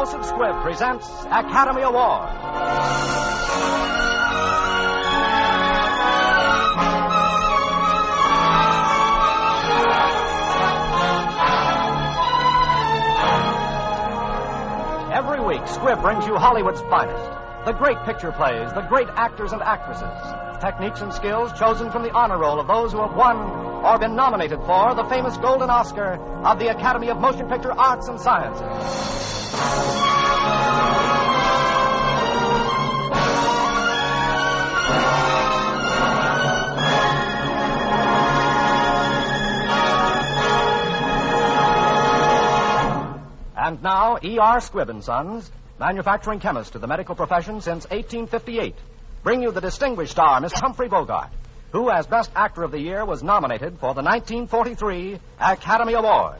House of Squibb presents Academy Award. Every week, Squibb brings you Hollywood's finest. The great picture plays, the great actors and actresses. Techniques and skills chosen from the honor roll of those who have won or been nominated for the famous Golden Oscar of the Academy of Motion Picture Arts and Sciences. And now, E.R. Squibb & Sons, manufacturing chemist to the medical profession since 1858, bring you the distinguished star, Mr. Humphrey Bogart, who, as Best Actor of the Year, was nominated for the 1943 Academy Award.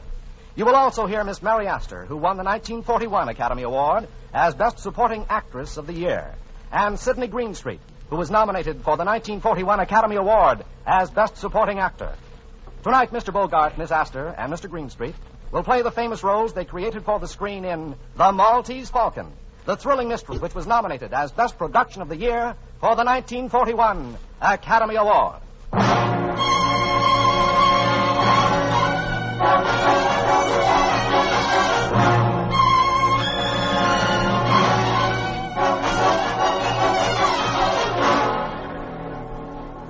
You will also hear Miss Mary Astor, who won the 1941 Academy Award as Best Supporting Actress of the Year, and Sidney Greenstreet, who was nominated for the 1941 Academy Award as Best Supporting Actor. Tonight, Mr. Bogart, Miss Astor, and Mr. Greenstreet will play the famous roles they created for the screen in The Maltese Falcon, the thrilling mystery which was nominated as Best Production of the Year for the 1941 Academy Award.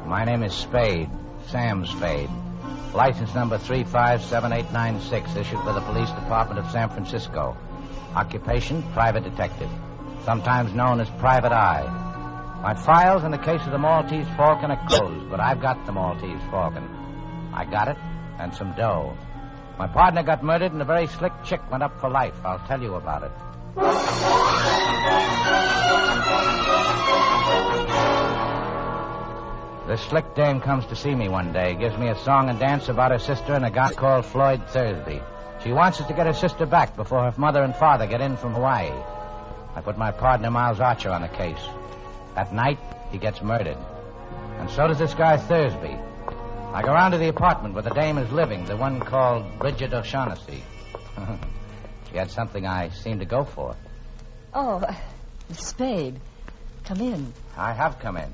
My name is Spade, Sam Spade. License number 357896, issued by the Police Department of San Francisco. Occupation, private detective, sometimes known as Private Eye. My files in the case of the Maltese Falcon are closed, but I've got the Maltese Falcon. I got it, and some dough. My partner got murdered, and a very slick chick went up for life. I'll tell you about it. This slick dame comes to see me one day, gives me a song and dance about her sister and a guy called Floyd Thursby. She wants us to get her sister back before her mother and father get in from Hawaii. I put my partner, Miles Archer, on the case. That night, he gets murdered. And so does this guy Thursby. I go round to the apartment where the dame is living, the one called Bridget O'Shaughnessy. She had something I seemed to go for. Oh, Mr. Spade, come in. I have come in.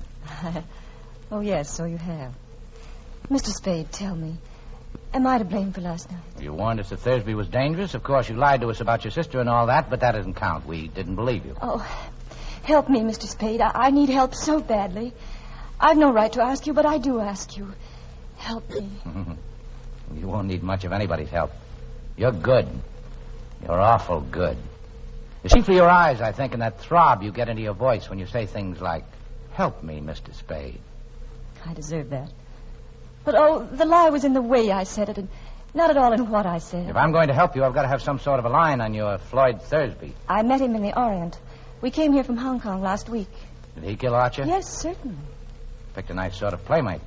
Oh, yes, so you have. Mr. Spade, tell me, am I to blame for last night? You warned us that Thursby was dangerous. Of course, you lied to us about your sister and all that, but that doesn't count. We didn't believe you. Oh, help me, Mr. Spade. I need help so badly. I've no right to ask you, but I do ask you. Help me. You won't need much of anybody's help. You're good. You're awful good. It's chiefly your eyes, I think, and that throb you get into your voice when you say things like, "Help me, Mr. Spade." I deserve that. But, the lie was in the way I said it, and not at all in what I said. If I'm going to help you, I've got to have some sort of a line on your Floyd Thursby. I met him in the Orient. We came here from Hong Kong last week. Did he kill Archer? Yes, certainly. Picked a nice sort of playmate.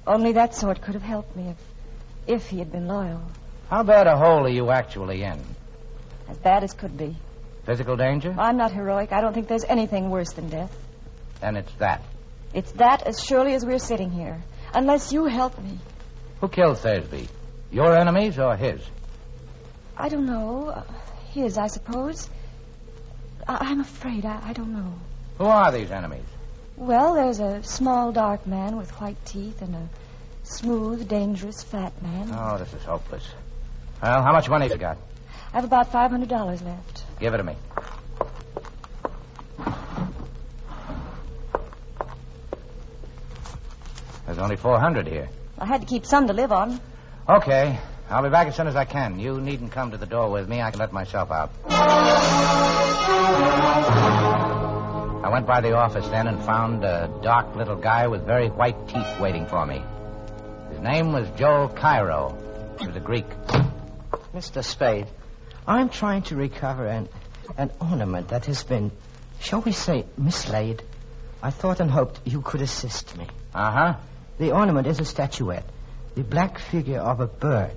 Only that sort could have helped me if he had been loyal. How bad a hole are you actually in? As bad as could be. Physical danger? I'm not heroic. I don't think there's anything worse than death. Then it's that. It's that as surely as we're sitting here. Unless you help me. Who killed Thursby? Your enemies or his? I don't know. His, I suppose. I'm afraid. I don't know. Who are these enemies? Well, there's a small, dark man with white teeth and a smooth, dangerous, fat man. Oh, this is hopeless. Well, how much money have you got? I have about $500 left. Give it to me. There's only 400 here. I had to keep some to live on. Okay. I'll be back as soon as I can. You needn't come to the door with me. I can let myself out. I went by the office then and found a dark little guy with very white teeth waiting for me. His name was Joel Cairo. He was a Greek. Mr. Spade, I'm trying to recover an ornament that has been, shall we say, mislaid. I thought and hoped you could assist me. Uh-huh. The ornament is a statuette, the black figure of a bird.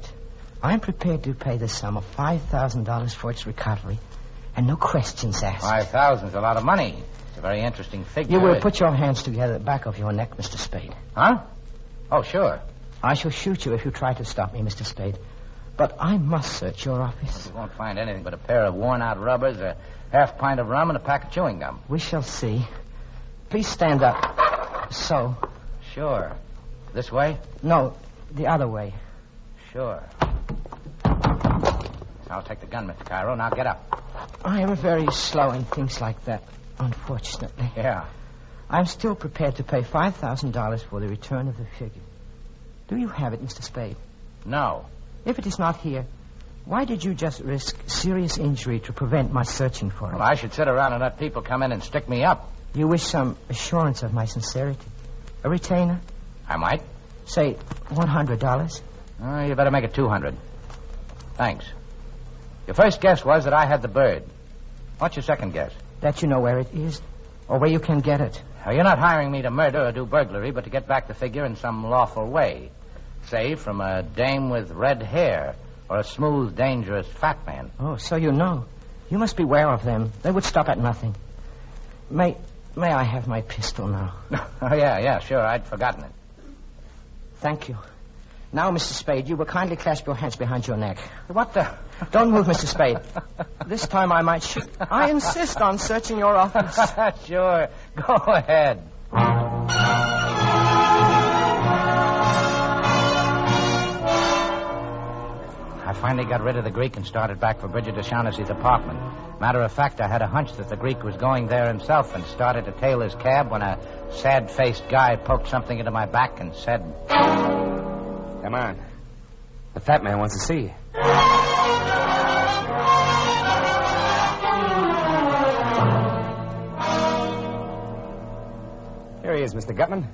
I'm prepared to pay the sum of $5,000 for its recovery, and no questions asked. 5,000 is a lot of money. It's a very interesting figure. You will put your hands together at the back of your neck, Mr. Spade. Huh? Oh, sure. I shall shoot you if you try to stop me, Mr. Spade. But I must search your office. You won't find anything but a pair of worn-out rubbers, a half pint of rum, and a pack of chewing gum. We shall see. Please stand up. So. Sure. This way? No, the other way. Sure. I'll take the gun, Mr. Cairo. Now get up. I am very slow in things like that, unfortunately. Yeah. I'm still prepared to pay $5,000 for the return of the figure. Do you have it, Mr. Spade? No. If it is not here, why did you just risk serious injury to prevent my searching for it? Well, I should sit around and let people come in and stick me up. You wish some assurance of my sincerity? A retainer? I might. Say, $100? You better make it 200. Thanks. Your first guess was that I had the bird. What's your second guess? That you know where it is, or where you can get it. Now, you're not hiring me to murder or do burglary, but to get back the figure in some lawful way. Say, from a dame with red hair, or a smooth, dangerous fat man. Oh, so you know. You must beware of them. They would stop at nothing. May I have my pistol now? Oh, yeah, sure. I'd forgotten it. Thank you. Now, Mr. Spade, you will kindly clasp your hands behind your neck. What the? Don't move, Mr. Spade. This time I might shoot. I insist on searching your office. Sure. Go ahead. I finally got rid of the Greek and started back for Bridget O'Shaughnessy's apartment. Matter of fact, I had a hunch that the Greek was going there himself and started to tail his cab when a sad-faced guy poked something into my back and said... Come on. The fat man wants to see you. Here he is, Mr. Gutman.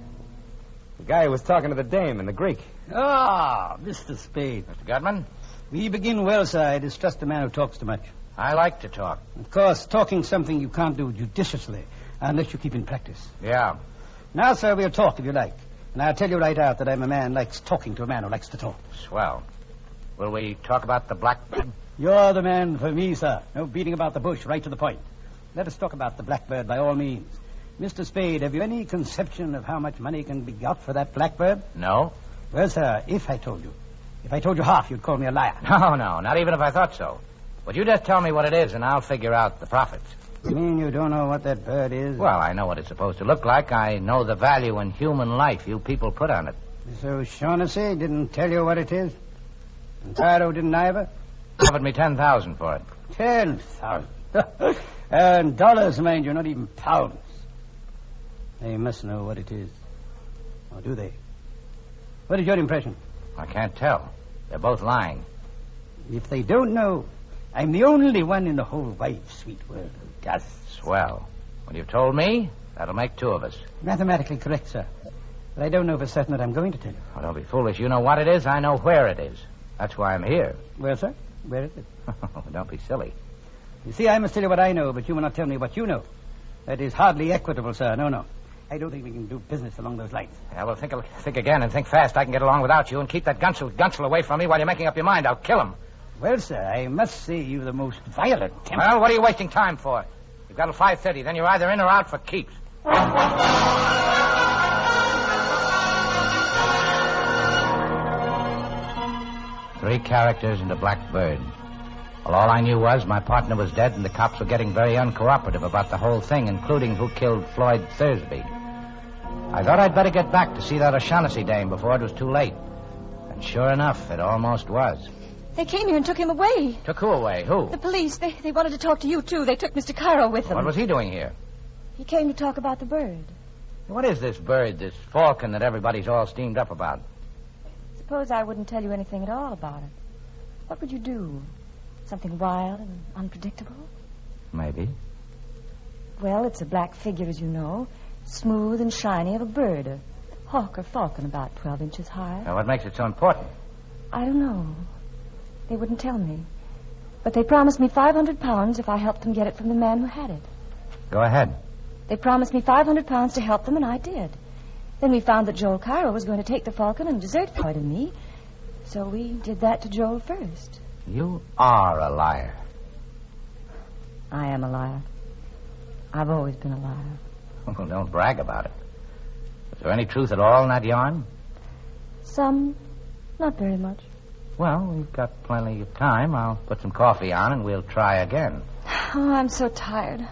The guy who was talking to the dame and the Greek. Ah, Mr. Spade. Mr. Gutman? We begin well, sir. I distrust a man who talks too much. I like to talk. Of course, talking's something you can't do judiciously unless you keep in practice. Yeah. Now, sir, we'll talk if you like. And I'll tell you right out that I'm a man who likes talking to a man who likes to talk. Swell. Will we talk about the blackbird? You're the man for me, sir. No beating about the bush, right to the point. Let us talk about the blackbird by all means. Mr. Spade, have you any conception of how much money can be got for that blackbird? No. Well, sir, if I told you half, you'd call me a liar. No, not even if I thought so. But you just tell me what it is, and I'll figure out the profits. You mean you don't know what that bird is? Well, I know what it's supposed to look like. I know the value in human life you people put on it. Miss O'Shaughnessy didn't tell you what it is? And Cairo didn't either? Offered me $10,000 for it. 10,000. And dollars, mind you, not even pounds. They must know what it is. Or do they? What is your impression? I can't tell. They're both lying. If they don't know, I'm the only one in the whole wide, sweet world who does. Swell. When you've told me, that'll make two of us. Mathematically correct, sir. But I don't know for certain that I'm going to tell you. Oh, don't be foolish. You know what it is. I know where it is. That's why I'm here. Well, sir, where is it? Don't be silly. You see, I must tell you what I know, but you will not tell me what you know. That is hardly equitable, sir. No. I don't think we can do business along those lines. Yeah, well, think again and think fast. I can get along without you, and keep that gunsel away from me while you're making up your mind. I'll kill him. Well, sir, I must say you're the most violent temper. Well, what are you wasting time for? You've got till 5:30. Then you're either in or out for keeps. Three characters and a black bird. Well, all I knew was my partner was dead, and the cops were getting very uncooperative about the whole thing, including who killed Floyd Thursby. I thought I'd better get back to see that O'Shaughnessy dame before it was too late. And sure enough, it almost was. They came here and took him away. Took who away? Who? The police. They wanted to talk to you, too. They took Mr. Cairo with them. What was he doing here? He came to talk about the bird. What is this bird, this falcon that everybody's all steamed up about? Suppose I wouldn't tell you anything at all about it. What would you do? Something wild and unpredictable? Maybe. Well, it's a black figure, as you know. Smooth and shiny of a bird. A hawk or falcon about 12 inches high. Now, what makes it so important? I don't know. They wouldn't tell me. But they promised me £500 if I helped them get it from the man who had it. Go ahead. They promised me £500 to help them, and I did. Then we found that Joel Cairo was going to take the falcon and desert Floyd and me. So we did that to Joel first. You are a liar. I am a liar. I've always been a liar. Well, don't brag about it. Is there any truth at all in that yarn? Some, not very much. Well, we've got plenty of time. I'll put some coffee on and we'll try again. Oh, I'm so tired.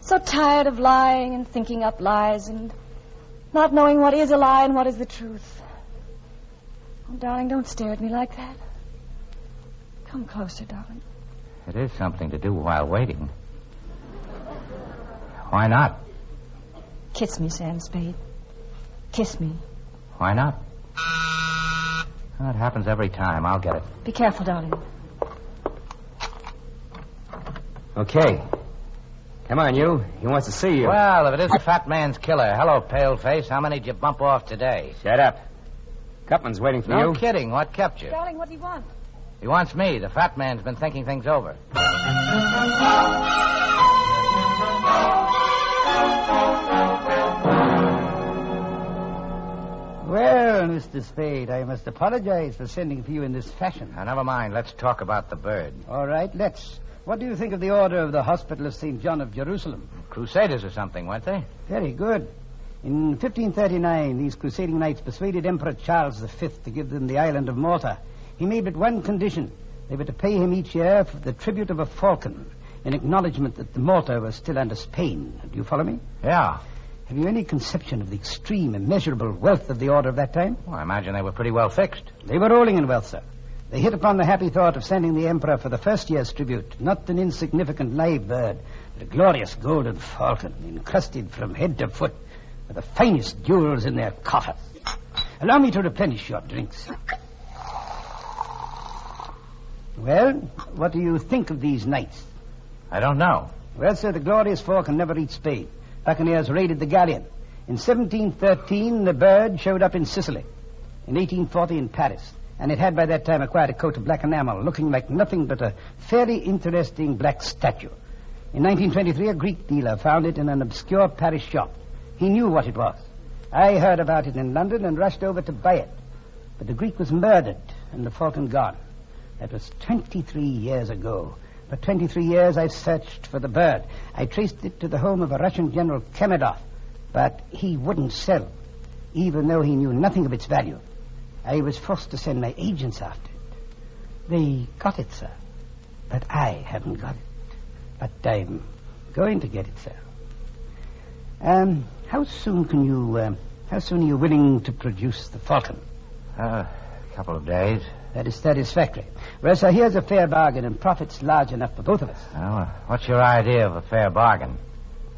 So tired of lying and thinking up lies and not knowing what is a lie and what is the truth. Oh, darling, don't stare at me like that. Come closer, darling. It is something to do while waiting. Why not? Kiss me, Sam Spade. Kiss me. Why not? Well, it happens every time. I'll get it. Be careful, darling. Okay. Come on, you. He wants to see you. Well, if it is the fat man's killer. Hello, paleface. How many did you bump off today? Shut up. Cupman's waiting for you. No kidding. What kept you? Darling, what do you want? He wants me. The fat man's been thinking things over. Well, Mr. Spade, I must apologize for sending for you in this fashion. Now, never mind. Let's talk about the bird. All right, let's. What do you think of the order of the Hospital of St. John of Jerusalem? Crusaders or something, weren't they? Very good. In 1539, these crusading knights persuaded Emperor Charles V to give them the island of Malta. He made but one condition. They were to pay him each year for the tribute of a falcon, in acknowledgement that Malta was still under Spain. Do you follow me? Yeah. Have you any conception of the extreme, immeasurable wealth of the order of that time? Well, I imagine they were pretty well fixed. They were rolling in wealth, sir. They hit upon the happy thought of sending the emperor for the first year's tribute, not an insignificant live bird, but a glorious golden falcon, encrusted from head to foot with the finest jewels in their coffers. Allow me to replenish your drinks. Well, what do you think of these knights? I don't know. Well, sir, the glorious falcon never reached Spain. Buccaneers raided the galleon. In 1713, the bird showed up in Sicily. In 1840, in Paris. And it had by that time acquired a coat of black enamel, looking like nothing but a fairly interesting black statue. In 1923, a Greek dealer found it in an obscure Paris shop. He knew what it was. I heard about it in London and rushed over to buy it. But the Greek was murdered and the falcon gone. That was 23 years ago. For 23 years, I've searched for the bird. I traced it to the home of a Russian General Kemedov, but he wouldn't sell, even though he knew nothing of its value. I was forced to send my agents after it. They got it, sir, but I haven't got it. But I'm going to get it, sir. How soon are you willing to produce the falcon? A couple of days. That is satisfactory. Well, sir, here's a fair bargain and profits large enough for both of us. Well, what's your idea of a fair bargain?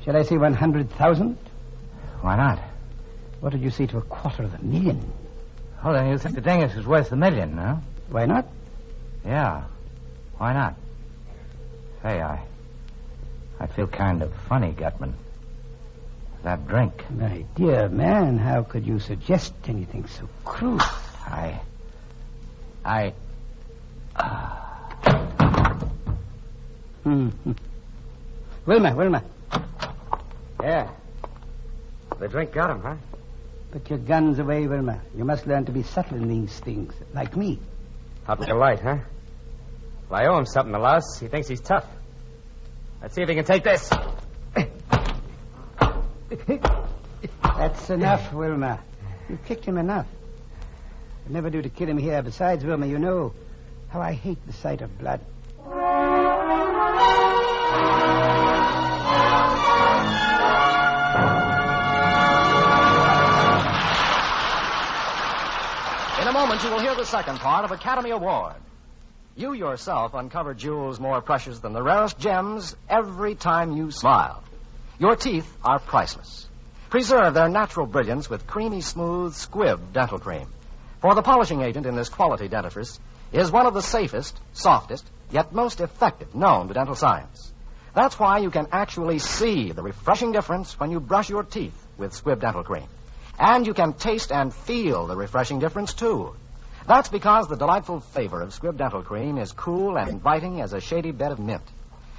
Shall I say 100,000? Why not? What did you say to $250,000? Oh, then you think the dingus is worth $1 million, huh? Why not? Yeah. Why not? Say, I feel kind of funny, Gutman. That drink. My dear man, how could you suggest anything so cruel? Wilma. Yeah. The drink got him, huh? Put your guns away, Wilma. You must learn to be subtle in these things, like me. Hot like a light, huh? If I owe him something, the louse, he thinks he's tough. Let's see if he can take this. That's enough, Wilma. You kicked him enough. It'd never do to kill him here. Besides, Wilma, you know how I hate the sight of blood. In a moment, you will hear the second part of Academy Award. You yourself uncover jewels more precious than the rarest gems every time you smile. Your teeth are priceless. Preserve their natural brilliance with creamy, smooth Squibb dental cream. For the polishing agent in this quality dentifrice is one of the safest, softest, yet most effective known to dental science. That's why you can actually see the refreshing difference when you brush your teeth with Squibb dental cream. And you can taste and feel the refreshing difference, too. That's because the delightful flavor of Squibb dental cream is cool and inviting as a shady bed of mint.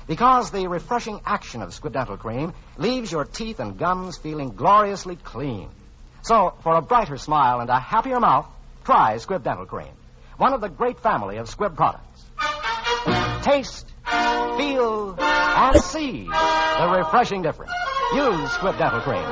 Because the refreshing action of Squibb dental cream leaves your teeth and gums feeling gloriously clean. So, for a brighter smile and a happier mouth, try Squibb dental cream, one of the great family of Squibb products. Taste, feel, and see the refreshing difference. Use Squibb dental cream.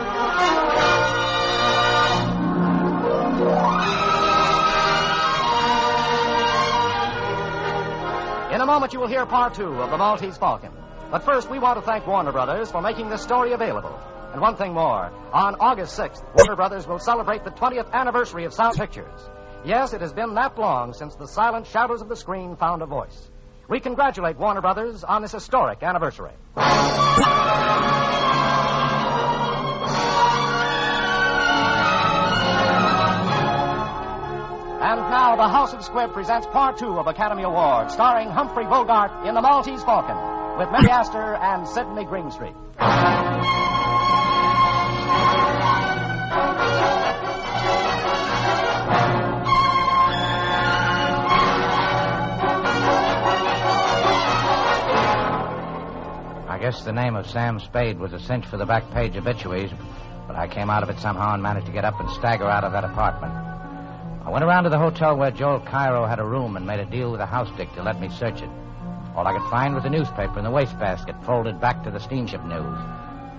moment, you will hear part 2 of the Maltese Falcon. But first, we want to thank Warner Brothers for making this story available. And one thing more. On August 6th, Warner Brothers will celebrate the 20th anniversary of Sound Pictures. Yes, it has been that long since the silent shadows of the screen found a voice. We congratulate Warner Brothers on this historic anniversary. And now, the House of Squibb presents part 2 of Academy Award, starring Humphrey Bogart in The Maltese Falcon, with Mary Astor and Sidney Greenstreet. I guess the name of Sam Spade was a cinch for the back page obituaries, but I came out of it somehow and managed to get up and stagger out of that apartment. I went around to the hotel where Joel Cairo had a room and made a deal with the house dick to let me search it. All I could find was a newspaper in the wastebasket folded back to the steamship news.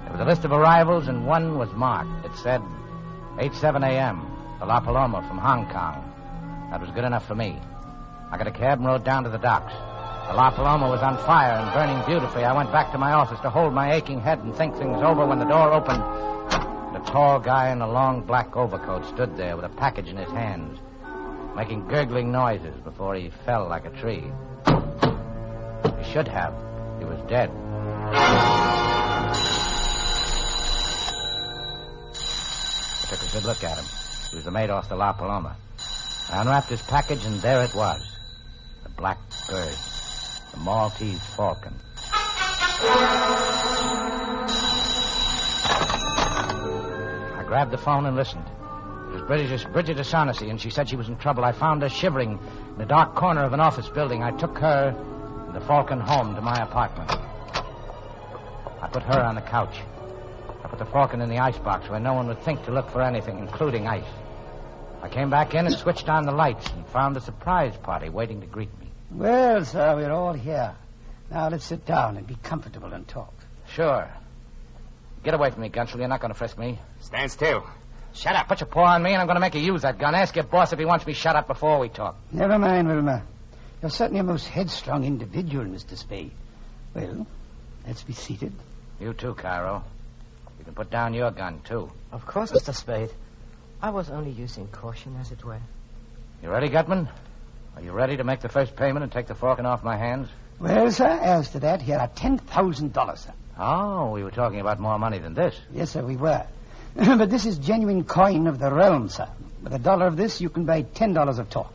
There was a list of arrivals, and one was marked. It said, 8:07 a.m., the La Paloma from Hong Kong. That was good enough for me. I got a cab and rode down to the docks. The La Paloma was on fire and burning beautifully. I went back to my office to hold my aching head and think things over when the door opened. And a tall guy in a long black overcoat stood there with a package in his hands, making gurgling noises before he fell like a tree. He should have. He was dead. I took a good look at him. He was the mate off the La Paloma. I unwrapped his package, and there it was. The black bird. The Maltese Falcon. I grabbed the phone and listened. It was Bridget O'Shaughnessy, and she said she was in trouble. I found her shivering in a dark corner of an office building. I took her and the Falcon home to my apartment. I put her on the couch. I put the Falcon in the icebox where no one would think to look for anything, including ice. I came back in and switched on the lights and found the surprise party waiting to greet me. Well, sir, we're all here. Now let's sit down and be comfortable and talk. Sure. Get away from me, Gunsel. You're not going to frisk me. Stand still. Shut up. Put your paw on me, and I'm going to make you use that gun. Ask your boss if he wants me shut up before we talk. Never mind, Wilma. You're certainly a most headstrong individual, Mr. Spade. Well, let's be seated. You too, Cairo. You can put down your gun, too. Of course, Mr. Spade. I was only using caution, as it were. You ready, Gutman? Are you ready to make the first payment and take the Falcon off my hands? Well, sir, as to that, here are $10,000, sir. Oh, we were talking about more money than this. Yes, sir, we were. But this is genuine coin of the realm, sir. With $1 of this, you can buy $10 of talk.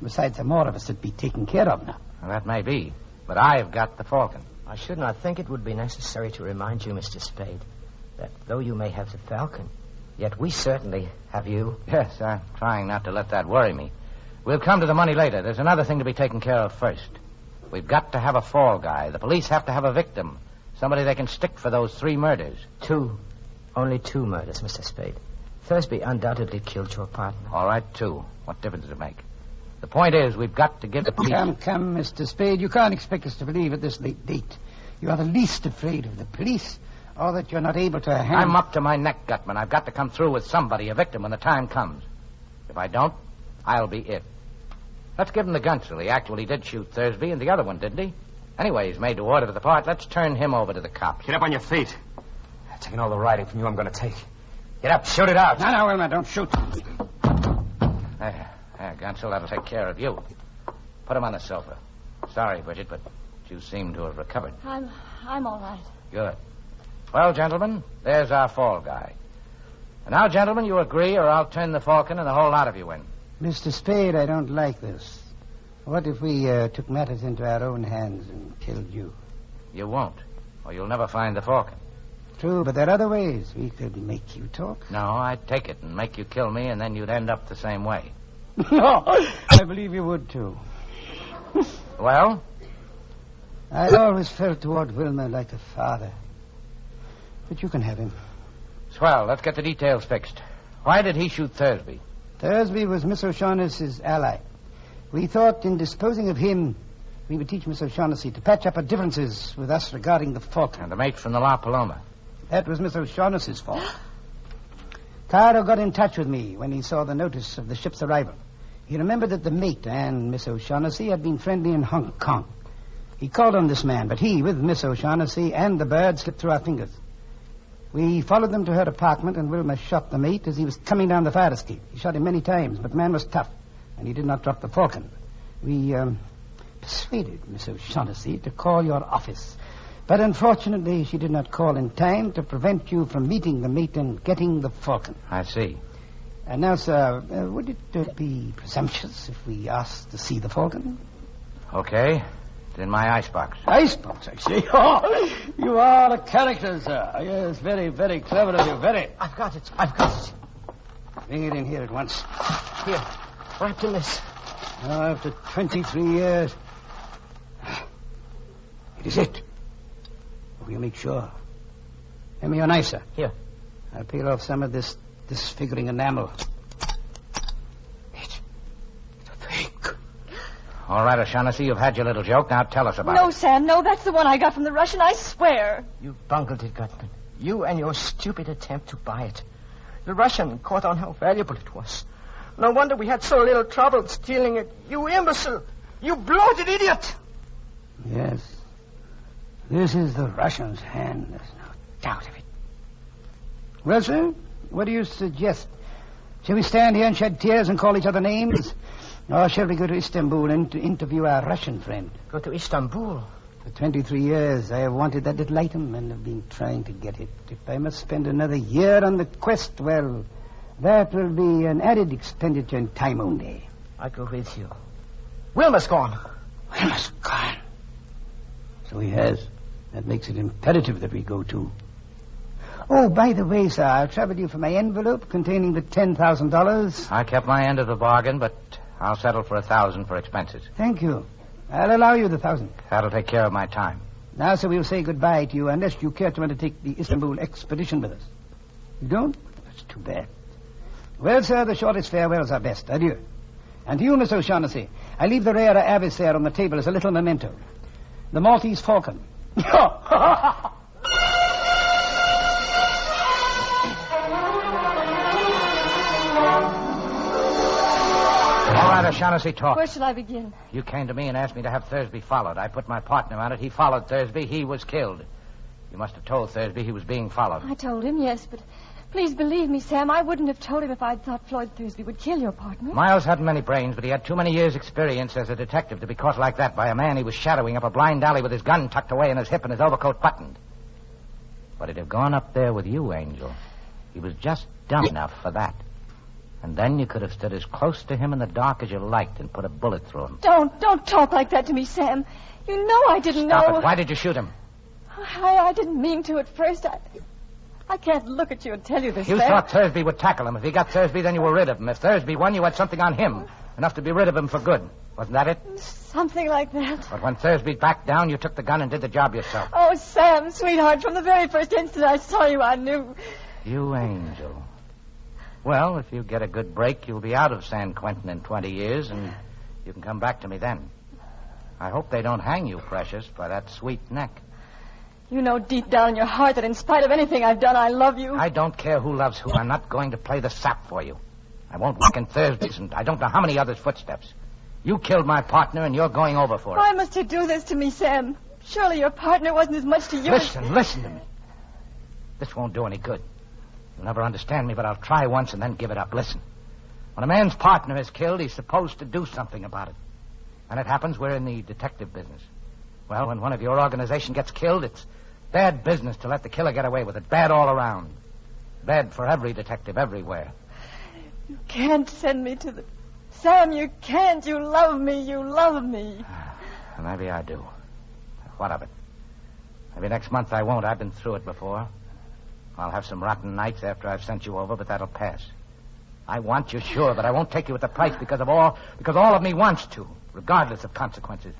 Besides, there are more of us that be taken care of now. Well, that may be, but I've got the Falcon. I should not think it would be necessary to remind you, Mr. Spade, that though you may have the Falcon, yet we certainly have you. Yes, I'm trying not to let that worry me. We'll come to the money later. There's another thing to be taken care of first. We've got to have a fall guy. The police have to have a victim. Somebody they can stick for those 3 murders. 2. Only 2 murders, Mr. Spade. Thursby undoubtedly killed your partner. All right, 2. What difference does it make? The point is, we've got to give the police... Come, Mr. Spade. You can't expect us to believe at this late date. You are the least afraid of the police, or that you're not able to handle... I'm up to my neck, Gutman. I've got to come through with somebody, a victim, when the time comes. If I don't, I'll be it. Let's give him the Gunsel. He actually did shoot Thursby, and the other one, didn't he? Anyway, he's made to order to the part. Let's turn him over to the cops. Get up on your feet. Taking all the riding from you I'm going to take. Get up. Shoot it out. No, Wilma, don't shoot. There, Gunsel, that'll take care of you. Put him on the sofa. Sorry, Bridget, but you seem to have recovered. I'm all right. Good. Well, gentlemen, there's our fall guy. And now, gentlemen, you agree or I'll turn the Falcon and the whole lot of you in. Mr. Spade, I don't like this. What if we took matters into our own hands and killed you? You won't, or you'll never find the Falcon. True, but there are other ways we could make you talk. No, I'd take it and make you kill me, and then you'd end up the same way. No, I believe you would, too. Well? I always felt toward Wilma like a father. But you can have him. Swell, let's get the details fixed. Why did he shoot Thursby? Thursby was Miss O'Shaughnessy's ally. We thought in disposing of him, we would teach Miss O'Shaughnessy to patch up her differences with us regarding the Falcon. And the mate from the La Paloma. That was Miss O'Shaughnessy's fault. Cairo got in touch with me when he saw the notice of the ship's arrival. He remembered that the mate and Miss O'Shaughnessy had been friendly in Hong Kong. He called on this man, but he, with Miss O'Shaughnessy and the bird, slipped through our fingers. We followed them to her apartment, and Wilmer shot the mate as he was coming down the fire escape. He shot him many times, but the man was tough, and he did not drop the falcon. We persuaded Miss O'Shaughnessy to call your office, but unfortunately she did not call in time to prevent you from meeting the mate and getting the falcon. I see. And now, sir, would it be presumptuous if we asked to see the falcon? Okay. It's in my icebox. Icebox, I see. Oh, you are a character, sir. Yes, very, very clever of you, very. I've got it. Bring it in here at once. Here, wrapped in this. Now, after 23 years. It is it. We'll make sure. Hand me your knife, sir. Here. I'll peel off some of this disfiguring enamel. It's a fake. All right, O'Shaughnessy, you've had your little joke. Now tell us about No, it. Sam, no, that's the one I got from the Russian, I swear. You bungled it, Gutman. You and your stupid attempt to buy it. The Russian caught on how valuable it was. No wonder we had so little trouble stealing it. You imbecile! You bloated idiot! Yes. This is the Russian's hand. There's no doubt of it. Well, sir, what do you suggest? Shall we stand here and shed tears and call each other names? Or shall we go to Istanbul and to interview our Russian friend? Go to Istanbul? For 23 years, I have wanted that little item and have been trying to get it. If I must spend another year on the quest, well, that will be an added expenditure in time only. I go with you. Wilmer's gone. Wilmer's gone. So he has. That makes it imperative that we go too. Oh, by the way, sir, I'll trouble you for my envelope containing the $10,000. I kept my end of the bargain, but I'll settle for $1,000 for expenses. Thank you. I'll allow you the $1,000. That'll take care of my time. Now, sir, we'll say goodbye to you unless you care to undertake the Istanbul expedition with us. You don't? That's too bad. Well, sir, the shortest farewells are best. Adieu. And to you, Miss O'Shaughnessy, I leave the rare avis there on the table as a little memento. The Maltese Falcon. All right, O'Shaughnessy, talk. Where shall I begin? You came to me and asked me to have Thursby followed. I put my partner on it. He followed Thursby. He was killed. You must have told Thursby he was being followed. I told him, yes, but please believe me, Sam, I wouldn't have told him if I'd thought Floyd Thursby would kill your partner. Miles hadn't many brains, but he had too many years' experience as a detective to be caught like that by a man he was shadowing up a blind alley with his gun tucked away in his hip and his overcoat buttoned. But he'd have gone up there with you, Angel. He was just dumb enough for that. And then you could have stood as close to him in the dark as you liked and put a bullet through him. Don't talk like that to me, Sam. You know I didn't Stop know. it. Why did you shoot him? I didn't mean to at first. I can't look at you and tell you this, You Sam. thought Thursby would tackle him. If he got Thursby, then you were rid of him. If Thursby won, you had something on him. Enough to be rid of him for good. Wasn't that it? Something like that. But when Thursby backed down, you took the gun and did the job yourself. Oh, Sam, sweetheart, from the very first instant I saw you, I knew. You angel. Well, if you get a good break, you'll be out of San Quentin in 20 years, and you can come back to me then. I hope they don't hang you, Precious, by that sweet neck. You know deep down in your heart that in spite of anything I've done, I love you. I don't care who loves who. I'm not going to play the sap for you. I won't walk in Thursby's, and I don't know how many others' footsteps. You killed my partner, and you're going over for it. Why must you do this to me, Sam? Surely your partner wasn't as much to you Listen to me. This won't do any good. You'll never understand me, but I'll try once and then give it up. Listen. When a man's partner is killed, he's supposed to do something about it. And it happens we're in the detective business. Well, when one of your organization gets killed, it's bad business to let the killer get away with it. Bad all around. Bad for every detective everywhere. You can't send me to the... Sam, you can't. You love me. You love me. Maybe I do. What of it? Maybe next month I won't. I've been through it before. I'll have some rotten nights after I've sent you over, but that'll pass. I want you, sure, but I won't take you at the price because all of me wants to, regardless of consequences.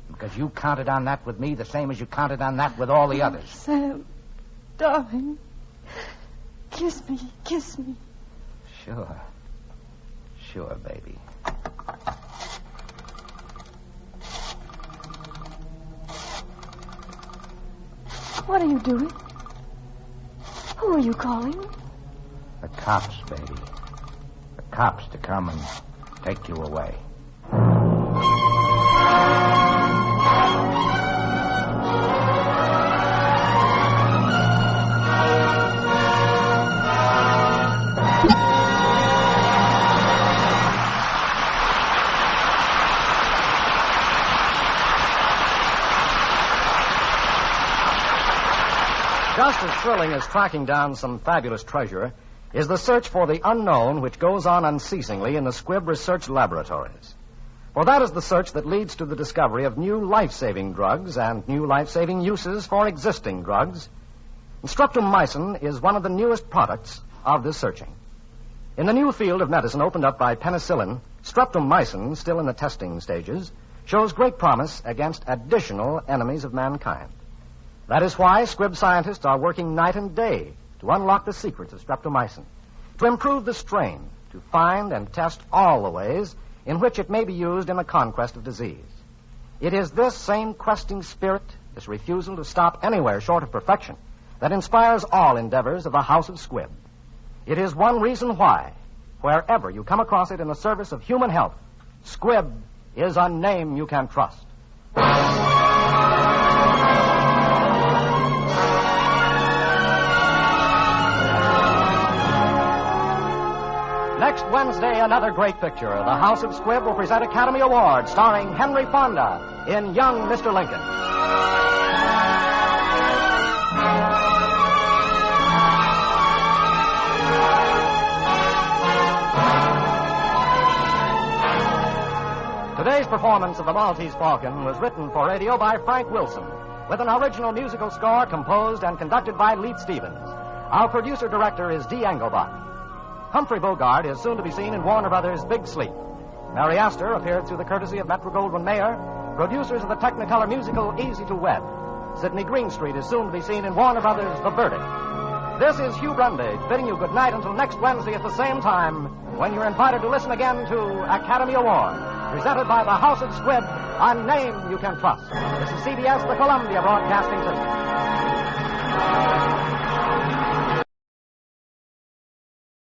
Because you counted on that with me the same as you counted on that with all the others. Sam, darling, kiss me, kiss me. Sure. Sure, baby. What are you doing? Who are you calling? The cops, baby. The cops to come and take you away. Just as thrilling as tracking down some fabulous treasure is the search for the unknown which goes on unceasingly in the Squibb research laboratories. For that is the search that leads to the discovery of new life-saving drugs and new life-saving uses for existing drugs. And streptomycin is one of the newest products of this searching. In the new field of medicine opened up by penicillin, streptomycin, still in the testing stages, shows great promise against additional enemies of mankind. That is why Squibb scientists are working night and day to unlock the secrets of streptomycin, to improve the strain, to find and test all the ways in which it may be used in the conquest of disease. It is this same questing spirit, this refusal to stop anywhere short of perfection, that inspires all endeavors of the House of Squibb. It is one reason why, wherever you come across it in the service of human health, Squibb is a name you can trust. Next Wednesday, another great picture. The House of Squibb will present Academy Award starring Henry Fonda in Young Mr. Lincoln. Today's performance of the Maltese Falcon was written for radio by Frank Wilson, with an original musical score composed and conducted by Leith Stevens. Our producer-director is Dee Engelbach. Humphrey Bogart is soon to be seen in Warner Brothers' Big Sleep. Mary Astor appeared through the courtesy of Metro-Goldwyn-Mayer, producers of the Technicolor musical Easy to Wed. Sidney Greenstreet is soon to be seen in Warner Brothers' The Verdict. This is Hugh Brundage bidding you good night until next Wednesday at the same time, when you're invited to listen again to Academy Award, presented by the House of Squibb, a name you can trust. This is CBS, the Columbia Broadcasting System.